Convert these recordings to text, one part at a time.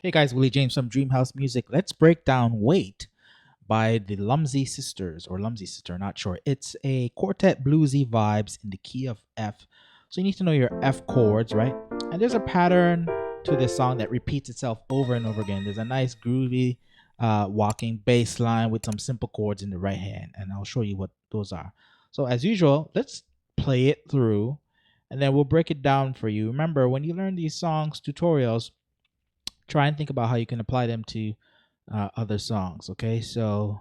Hey guys, Willie James from DreamHouse Music. Let's break down Wait by the Lambzy sisters, or Lambzy sister, not sure. It's a quartet bluesy vibes in the key of F. So you need to know your F chords, right? And there's a pattern to this song that repeats itself over and over again. There's a nice groovy walking bass line with some simple chords in the right hand, and I'll show you what those are. So as usual, let's play it through and then we'll break it down for you. Remember, when you learn these songs, tutorials, try and think about how you can apply them to other songs. Okay, so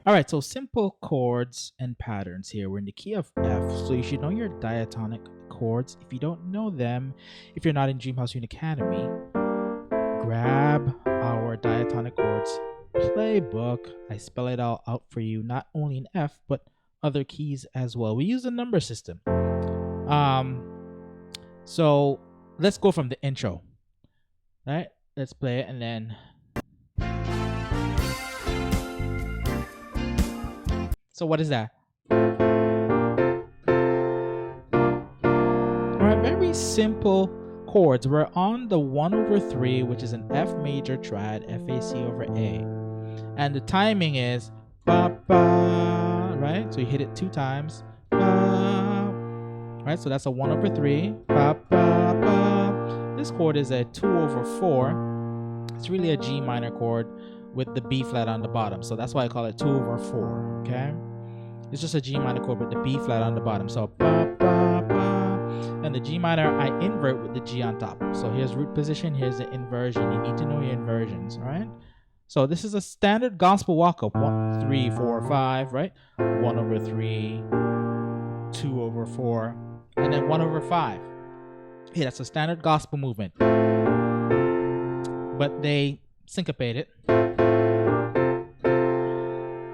all right, so simple chords and patterns here. We're in the key of F, so you should know your diatonic chords. If you don't know them, if you're not in DreamHouse Unit Academy, grab our diatonic chords playbook. I spell it all out for you, not only in F, but other keys as well. We use a number system. So let's go from the intro. All right, let's play it and then. So what is that? All right, very simple chords. We're on the 1/3, which is an F major triad, FAC over A. And the timing is ba ba, right? So you hit it 2 times. Ba, right? So that's a 1/3. Ba ba ba. This chord is a 2/4. It's really a G minor chord with the B flat on the bottom. So that's why I call it 2/4, okay? It's just a G minor chord with the B flat on the bottom. So ba ba ba. And the G minor I invert with the G on top. So here's root position, here's the inversion. You need to know your inversions, all right? So this is a standard gospel walk up. 1, 3, 4, 5, right? 1/3, 2/4, and then 1/5. Yeah, that's a standard gospel movement. But they syncopate it.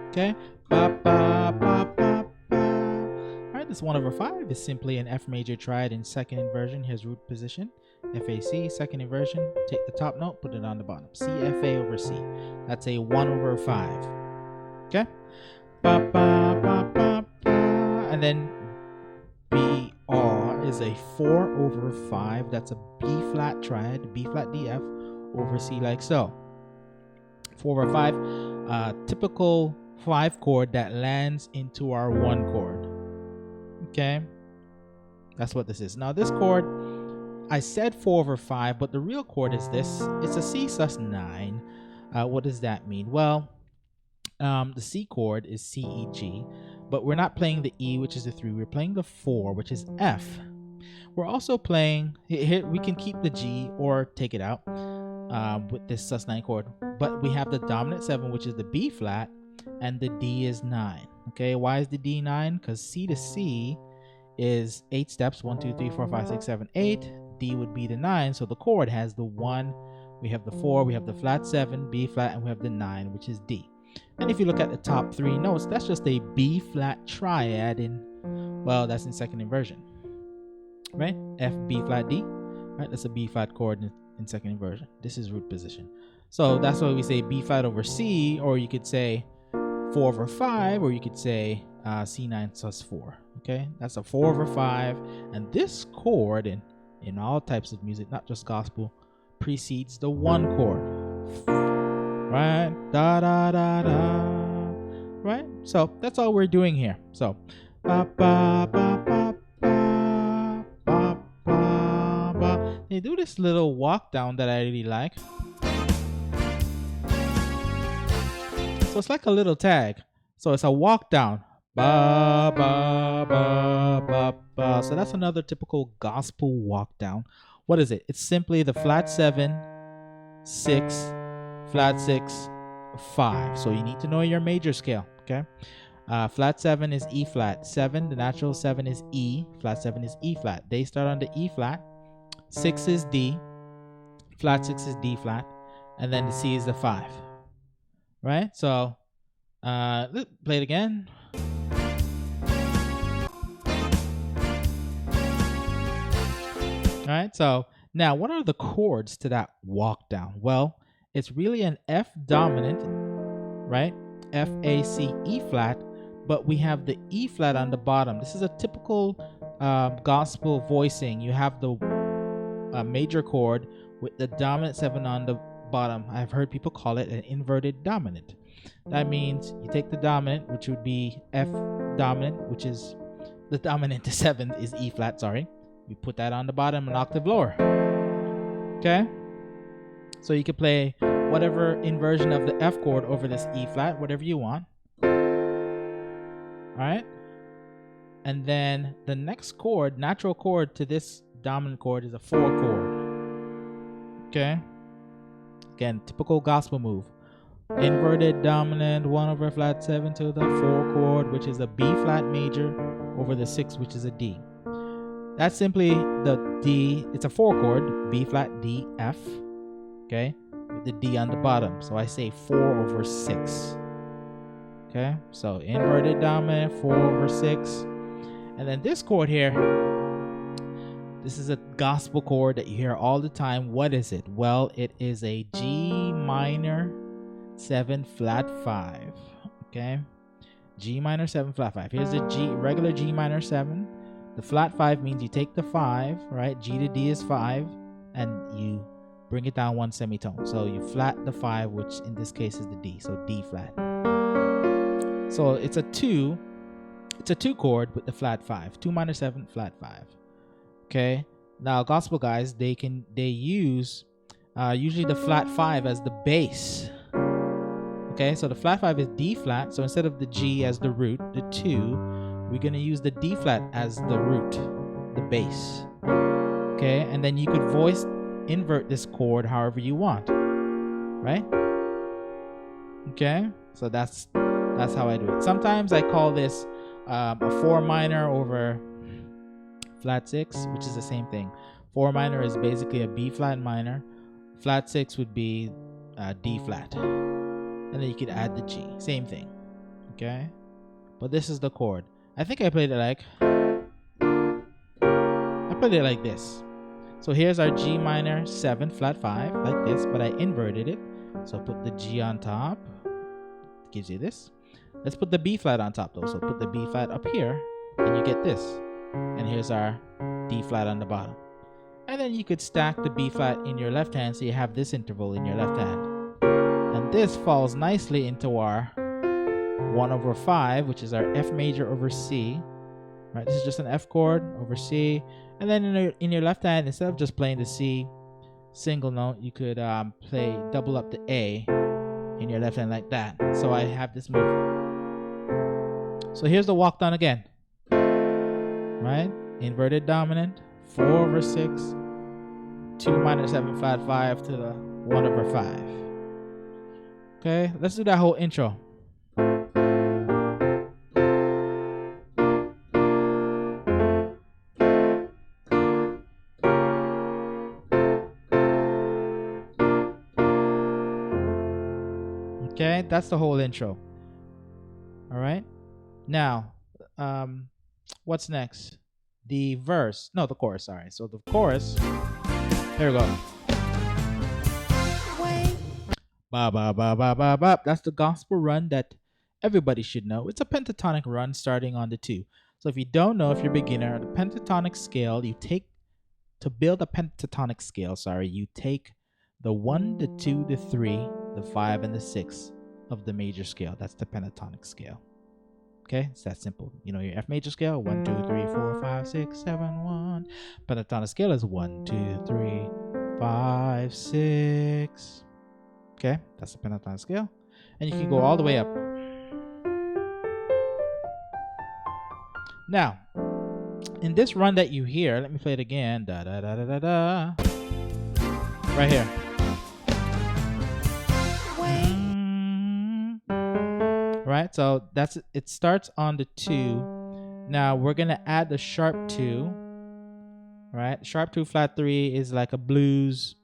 Okay. Ba, ba, ba, ba, ba. All right, this 1/5 is simply an F major triad in second inversion. Here's root position, FAC, second inversion. Take the top note, put it on the bottom. C, FA over C. That's a 1/5. Okay. Ba, ba, ba, ba, ba. And then BR is a 4/5. That's a B flat triad, B flat DF over C like so. 4/5, typical 5 chord that lands into our 1 chord. Okay, that's what this is. Now this chord, I said 4/5, but the real chord is this. It's a C sus9. What does that mean? Well, the C chord is C, E, G, but we're not playing the E, which is the 3. We're playing the 4, which is F. We're also playing here. We can keep the G or take it out with this sus9 chord, but we have the dominant 7, which is the B flat, and the D is 9. Okay, why is the D 9? Because C to C is 8 steps. 1, 2, 3, 4, 5, 6, 7, 8. D would be the 9. So the chord has the 1, we have the 4, we have the flat 7, B flat, and we have the 9, which is D. And if you look at the top 3 notes, that's just a B flat triad in, well, that's in second inversion, right? F, B flat, D, right? That's a B flat chord in second inversion. This is root position. So that's why we say B flat over C, or you could say 4/5, or you could say C9 sus4. Okay, that's a 4/5, and this chord in all types of music, not just gospel, precedes the 1 chord. right? Da da da da, right? So that's all we're doing here. So ba ba ba ba ba ba ba ba. They do this little walk down that I really like. So it's like a little tag. So it's a walk down. Ba ba ba ba ba. So that's another typical gospel walk down. What is it? It's simply the flat 7, 6, flat 6, 5. So you need to know your major scale, okay? Flat 7 is E flat. 7, the natural 7 is E. Flat 7 is E flat. They start on the E flat. 6 is D. Flat 6 is D flat. And then the C is the 5. Right? So, let's play it again. All right, so now what are the chords to that walk down? Well, it's really an F dominant, right? F, A, C, E flat, but we have the E flat on the bottom. This is a typical gospel voicing. You have the major chord with the dominant 7 on the bottom. I've heard people call it an inverted dominant. That means you take the dominant, which would be F dominant, which is the dominant to 7th is E flat, sorry. You put that on the bottom an octave lower. Okay? So you can play whatever inversion of the F chord over this E flat, whatever you want. Alright? And then the next chord, natural chord to this dominant chord is a 4 chord. Okay? Again, typical gospel move. Inverted dominant 1 over flat 7 to the 4 chord, which is a B flat major, over the 6, which is a D. That's simply the D. It's a 4 chord, B flat D F, okay, with the D on the bottom. So I say 4 over 6. Okay, so inverted dominant 4 over 6, and then this chord here. This is a gospel chord that you hear all the time. What is it? Well, it is a G minor 7 flat 5. Okay, G minor 7 flat 5. Here's the G, regular G minor 7. The flat 5 means you take the 5, right? G to D is 5, and you bring it down 1 semitone. So you flat the 5, which in this case is the D. So D flat. So it's a 2. It's a 2 chord with the flat 5. 2 minor 7 flat 5. Okay. Now gospel guys, they use usually the flat 5 as the bass. Okay, so the flat 5 is D flat. So instead of the G as the root, the 2, we're going to use the D flat as the root, the bass. Okay, and then you could invert this chord however you want. Right? Okay, so that's how I do it. Sometimes I call this a 4 minor over flat 6, which is the same thing. 4 minor is basically a B flat minor. Flat 6 would be D flat. And then you could add the G. Same thing. Okay? But this is the chord. I think I played it like this. So here's our G minor 7 flat 5 like this, but I inverted it. So put the G on top. Gives you this. Let's put the B flat on top though. So put the B flat up here and you get this. And here's our D flat on the bottom. And then you could stack the B flat in your left hand so you have this interval in your left hand. And this falls nicely into our 1 over 5, which is our F major over C. Right, this is just an F chord over C. And then in your left hand, instead of just playing the C single note, you could double up the A in your left hand like that. So I have this move. So here's the walk down again. Right, inverted dominant 4 over 6, 2 minor 7 flat 5 to the 1 over 5. Okay, let's do that whole intro. Okay, that's the whole intro. All right. Now, what's next? The verse. No, the chorus. Sorry. So the chorus. Here we go. Ba ba ba ba ba ba. That's the gospel run that everybody should know. It's a pentatonic run starting on the 2. So if you don't know, if you're a beginner, the pentatonic scale, you take to build a pentatonic scale. You take the 1, the 2, the 3, the 5, and the 6 of the major scale. That's the pentatonic scale. Okay, it's that simple. You know your F major scale, 1, 2, 3, 4, 5, 6, 7, 1. Pentatonic scale is 1, 2, 3, 5, 6. Okay, that's the pentatonic scale. And you can go all the way up. Now, in this run that you hear, let me play it again. Da da da da da da. Right here. Right, so that's it. Starts on the 2. Now we're gonna add the sharp 2. Right, sharp 2 flat 3 is like a blues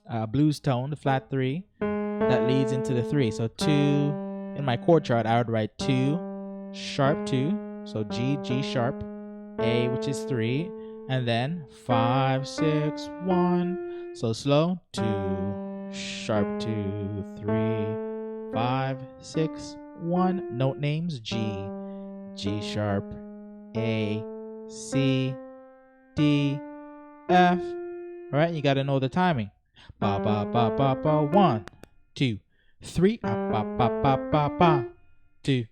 tone. The flat 3 that leads into the 3. So 2 in my chord chart, I would write 2, sharp 2. So G, G sharp, A, which is 3, and then 5, 6, 1. So slow, 2, sharp 2, 3, 5, 6, 1. Note names: G, G sharp, A, C, D, F. All right, you got to know the timing. Ba ba ba ba ba. 1, 2, 3. Ba ba ba ba ba. 2,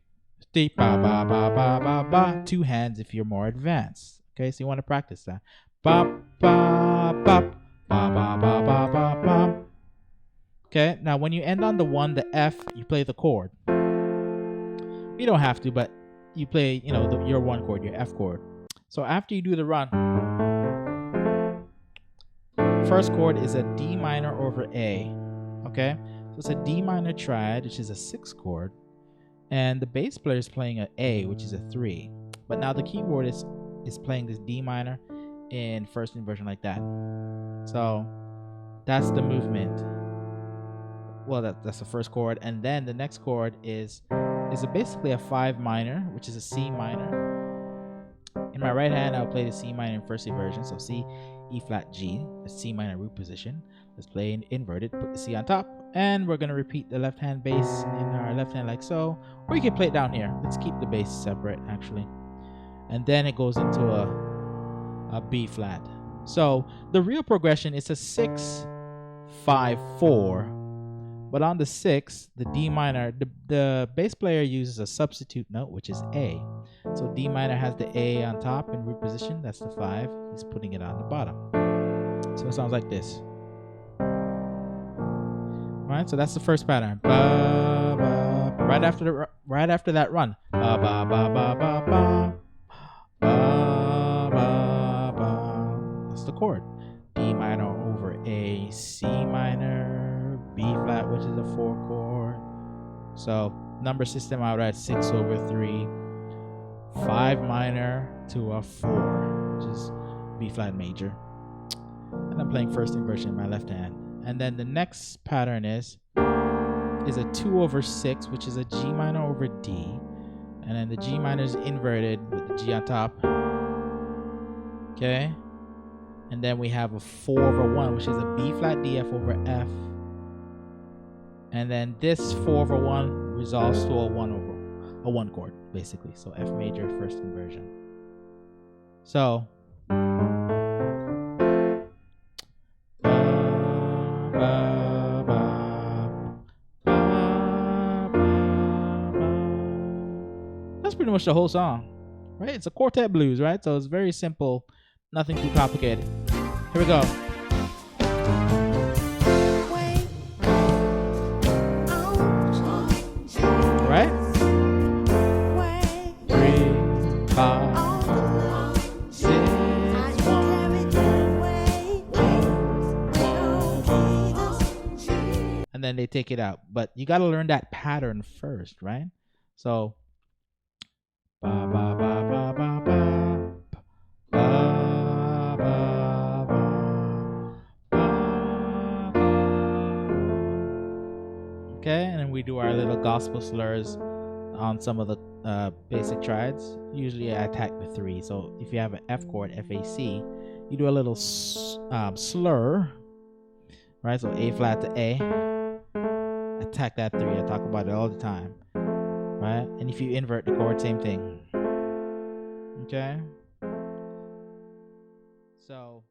3. Ba ba ba ba ba ba. 2 hands if you're more advanced. Okay, so you want to practice that. Ba ba ba ba ba ba ba ba ba. Okay, now when you end on the 1, the F, you play the chord. You don't have to, but you play, you know, your 1 chord, your F chord. So after you do the run, first chord is a D minor over A. Okay, so it's a D minor triad, which is a 6 chord, and the bass player is playing an A, which is a 3. But now the keyboard is playing this D minor in first inversion like that. So that's the movement. Well, that's the first chord, and then the next chord is basically a 5 minor, which is a C minor. In my right hand, I'll play the C minor in first inversion, so C, E flat, G, the C minor root position. Let's play in inverted, put the C on top, and we're gonna repeat the left hand bass in our left hand like so, or you can play it down here. Let's keep the bass separate actually, and then it goes into a B flat. So the real progression is a 6, 5, 4. But on the 6, the D minor, the bass player uses a substitute note, which is A. So D minor has the A on top in root position. That's the 5. He's putting it on the bottom. So it sounds like this. All right, so that's the first pattern. Ba, ba. Right after that run. Ba, ba, ba, ba, ba, ba. Ba, ba, ba. That's the chord. D minor over A, C minor, B flat, which is a 4 chord. So number system, I would write 6 over 3, 5 minor to a 4, which is B flat major. And I'm playing first inversion in my left hand. And then the next pattern is a 2 over 6, which is a G minor over D. And then the G minor is inverted with the G on top. Okay. And then we have a 4 over 1, which is a B flat D F over F. And then this 4 over 1 resolves to a 1 chord, basically. So F major, first inversion. So that's pretty much the whole song, right? It's a quartet blues, right? So it's very simple, nothing too complicated. Here we go. Right? 3, 5, 6, 1. And then they take it out. But you got to learn that pattern first, right? So ba ba ba ba ba ba ba ba ba. Okay, and then we do our little gospel slurs on some of the basic triads. Usually I attack the 3. So if you have an F chord, F-A-C, you do a little slur, right? So A flat to A. Attack that 3. I talk about it all the time, right? And if you invert the chord, same thing. Okay? So